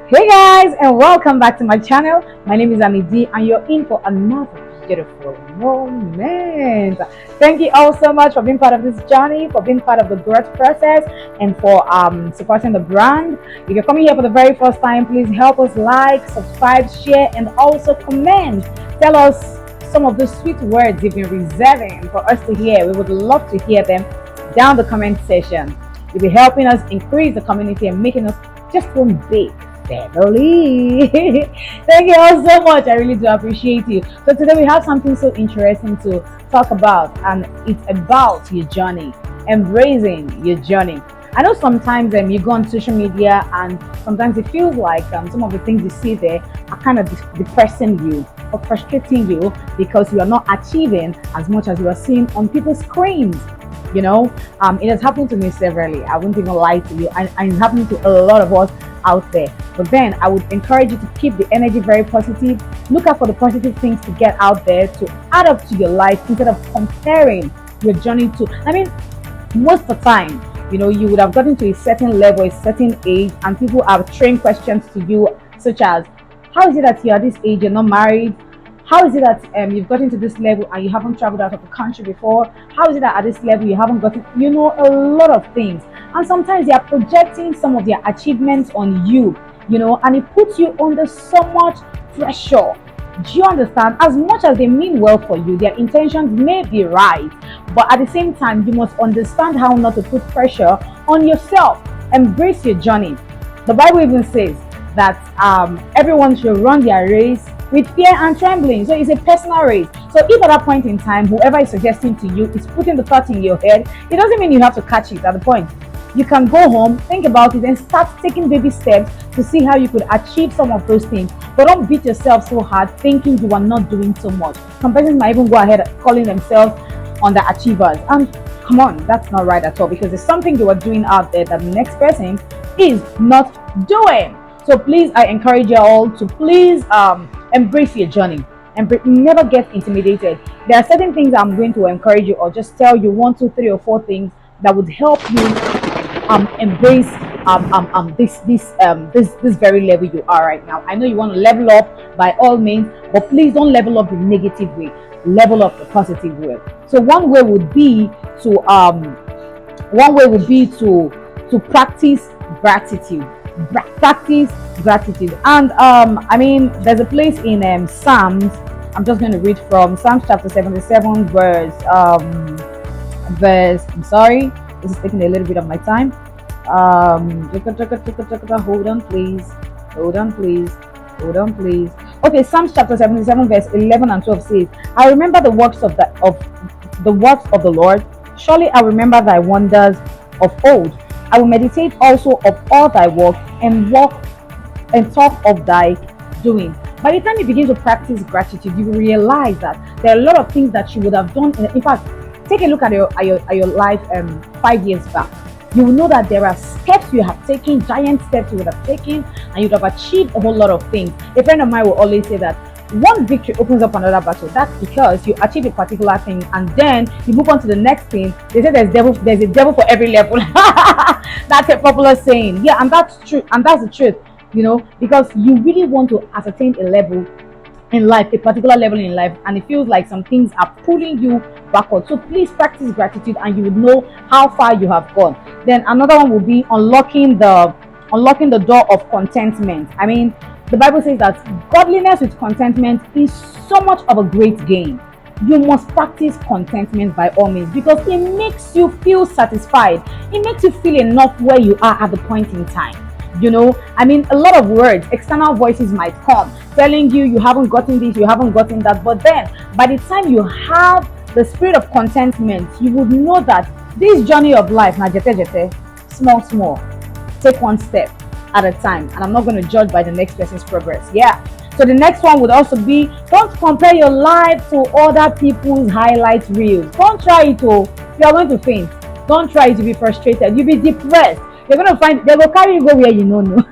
Hey guys, and welcome back to my channel. My name is Amidi, and you're in for another beautiful moment. Thank you all so much for being part of this journey, for being part of the growth process, and for supporting the brand. If you're coming here for the very first time, please help us like, subscribe, share, and also comment. Tell us some of the sweet words you've been reserving for us to hear. We would love to hear them down the comment section. You'll be helping us increase the community and making us just one big family. Thank you all so much. I really do appreciate you. So today we have something so interesting to talk about, and it's about your journey, embracing your journey. I know sometimes you go on social media and sometimes it feels like some of the things you see there are kind of depressing you or frustrating you because you are not achieving as much as you are seeing on people's screens. It has happened to me severally. I won't even lie to you, and it's happening to a lot of us out there. But then I would encourage you to keep the energy very positive. Look out for the positive things to get out there to add up to your life instead of comparing your journey to. Most of the time, you would have gotten to a certain level, a certain age, and people have trained questions to you, such as, how is it that you're at this age, you're not married? How is it that you've gotten to this level and you haven't traveled out of the country before? How is it that at this level you haven't gotten, a lot of things? And sometimes they are projecting some of their achievements on you, and it puts you under so much pressure. Do you understand? As much as they mean well for you, their intentions may be right, but at the same time, you must understand how not to put pressure on yourself. Embrace your journey. The Bible even says that everyone should run their race with fear and trembling. So it's a personal race. So if at that point in time, whoever is suggesting to you is putting the thought in your head, it doesn't mean you have to catch it at the point. You can go home, think about it, and start taking baby steps to see how you could achieve some of those things. But don't beat yourself so hard thinking you are not doing so much. Some persons might even go ahead calling themselves underachievers. And come on, that's not right at all, because there's something you are doing out there that the next person is not doing. So please, I encourage you all to please embrace your journey and never get intimidated. There are certain things I'm going to encourage you or just tell you one, two, three, or four things that would help you embrace this very level you are right now. I know you want to level up by all means, but please don't level up the negative way. Level up the positive way. So one way would be to practice gratitude. Practice gratitude. And there's a place in Psalms. I'm just going to read from Psalms chapter 77, I'm sorry, this is taking a little bit of my time. Hold on please. Okay, Psalms chapter 77, verse 11 and 12 says, I remember the works of the Lord. Surely I remember thy wonders of old. I will meditate also of all thy work and talk of thy doing. By the time you begin to practice gratitude, you will realize that there are a lot of things that you would have done. In fact, take a look at your life 5 years back. You will know that there are steps you have taken, giant steps you would have taken, and you would have achieved a whole lot of things. A friend of mine will always say that one victory opens up another battle. That's because you achieve a particular thing and then you move on to the next thing. They say there's a devil for every level. That's a popular saying. Yeah, and that's true, and that's the truth. Because you really want to ascertain a level in life, a particular level in life, and it feels like some things are pulling you backward. So please practice gratitude and you would know how far you have gone. Then another one will be unlocking the door of contentment. The Bible says that godliness with contentment is so much of a great gain. You must practice contentment by all means, because it makes you feel satisfied. It makes you feel enough where you are at the point in time. A lot of words, external voices might come telling you haven't gotten this, you haven't gotten that. But then by the time you have the spirit of contentment, you would know that this journey of life, na jete jete, small, take one step at a time, and I'm not going to judge by the next person's progress. Yeah. So the next one would also be, don't compare your life to other people's highlight reels. Don't try it. You are going to faint. Don't try to be frustrated. You'll be depressed. You're going to find they will carry you go where you don't know.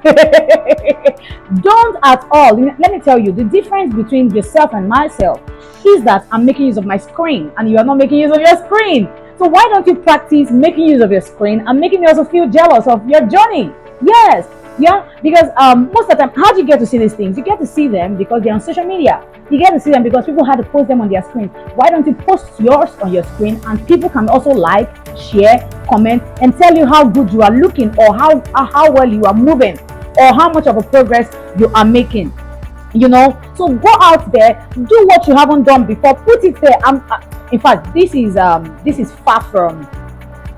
Don't at all. Let me tell you, the difference between yourself and myself is that I'm making use of my screen and you are not making use of your screen. So why don't you practice making use of your screen and making you also feel jealous of your journey? Yes, Yeah, because most of the time, how do you get to see these things? You get to see them because they're on social media. You get to see them because people had to post them on their screen. Why don't you post yours on your screen and people can also like, share, comment, and tell you how good you are looking, or how well you are moving, or how much of a progress you are making. So go out there, do what you haven't done before, put it there. In fact, this is far from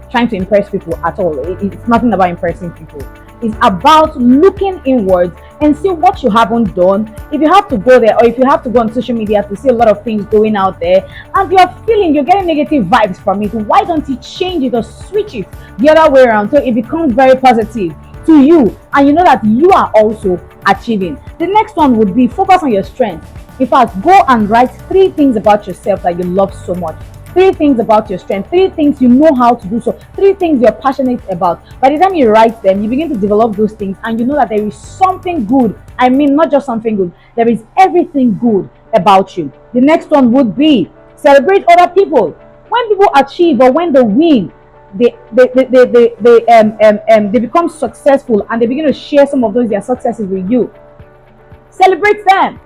trying to impress people at all. It's nothing about impressing people. It's about looking inwards and see what you haven't done. If you have to go there, or if you have to go on social media to see a lot of things going out there, and you're getting negative vibes from it, why don't you change it or switch it the other way around so it becomes very positive to you, and you know that you are also achieving. The next one would be focus on your strengths. In fact, go and write 3 things about yourself that you love so much. 3 things about your strength, 3 things you know how to do, so 3 things you're passionate about. By the time you write them, you begin to develop those things, and you know that there is something good. I mean, not just something good, there is everything good about you. The next one would be celebrate other people. When people achieve or when they win, they become successful, and they begin to share some of those their successes with you. Celebrate them.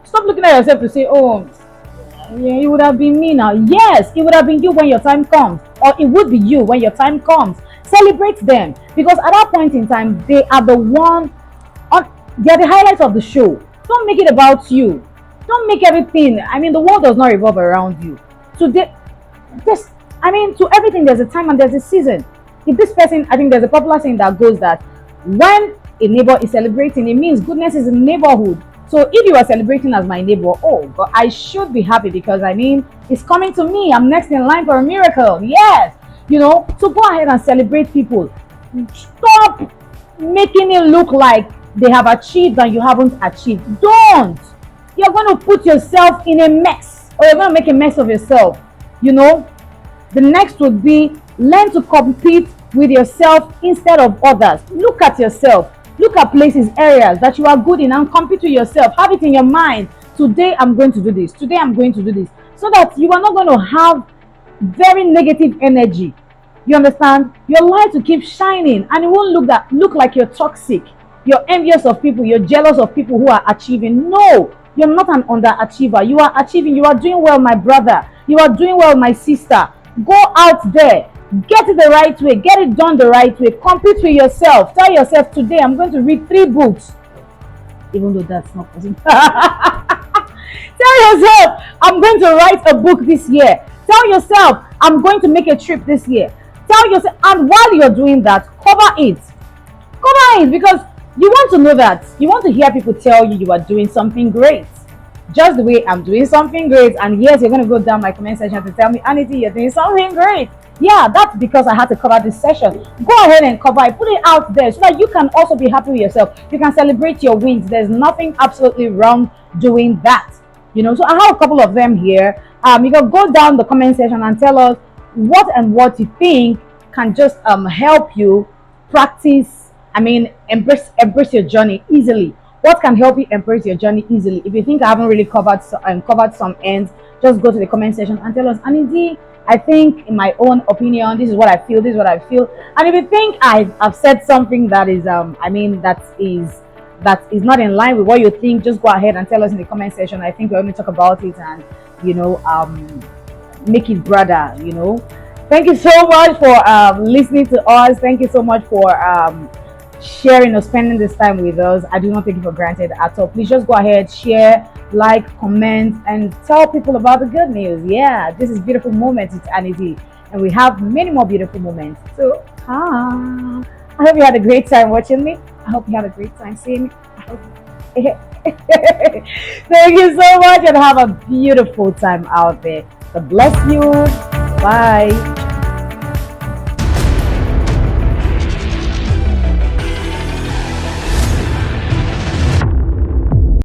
Stop looking at yourself to say, oh, yeah, it would have been me now. Yes, it would have been you when your time comes, or it would be you when your time comes. Celebrate them, because at that point in time, they are the one on. They are the highlights of the show. Don't make it about you. Don't make everything. I mean, the world does not revolve around you. Today, this. I mean, to everything there's a time and there's a season. If this person, I think there's a popular saying that goes that when a neighbor is celebrating, it means goodness is in the neighborhood. So if you are celebrating as my neighbor, oh God, I should be happy, because I mean it's coming to me. I'm next in line for a miracle. Yes. So go ahead and celebrate people. Stop making it look like they have achieved and you haven't achieved. Don't. You're going to put yourself in a mess, or you're going to make a mess of yourself. The next would be learn to compete with yourself instead of others. Look at yourself. Look at places, areas that you are good in, and compete with yourself. Have it in your mind. Today I'm going to do this. Today I'm going to do this. So that you are not going to have very negative energy. You understand? Your light will keep shining, and it won't look like you're toxic. You're envious of people. You're jealous of people who are achieving. No, you're not an underachiever. You are achieving. You are doing well, my brother. You are doing well, my sister. Go out there, get it the right way, get it done the right way. Compete with yourself. Tell yourself, today I'm going to read 3 books, even though that's not possible. Tell yourself, I'm going to write a book this year. Tell yourself, I'm going to make a trip this year. Tell yourself, and while you're doing that, cover it. Cover it, because you want to know that. You want to hear people tell you are doing something great. Just the way I'm doing something great, and yes, you're going to go down my comment section to tell me, Anity, you're doing something great. Yeah, that's because I had to cover this session. Go ahead and cover it, put it out there so that you can also be happy with yourself. You can celebrate your wins. There's nothing absolutely wrong doing that. So I have a couple of them here. You can go down the comment section and tell us what you think can just help you practice. I mean, embrace your journey easily. What can help you embrace your journey easily? If you think I haven't really covered some ends, just go to the comment section and tell us, Andy, I think in my own opinion, this is what I feel, this is what I feel. And if you think I've said something that is that is not in line with what you think, just go ahead and tell us in the comment section. I think we're going to talk about it and make it broader. Thank you so much for listening to us. Thank you so much for sharing or spending this time with us. I do not take it for granted at all. Please just go ahead, share, like, comment, and tell people about the good news. Yeah, this is Beautiful Moments with Annie, and we have many more beautiful moments. So, I hope you had a great time watching me. I hope you had a great time seeing me. Thank you so much, and have a beautiful time out there. God bless you. Bye.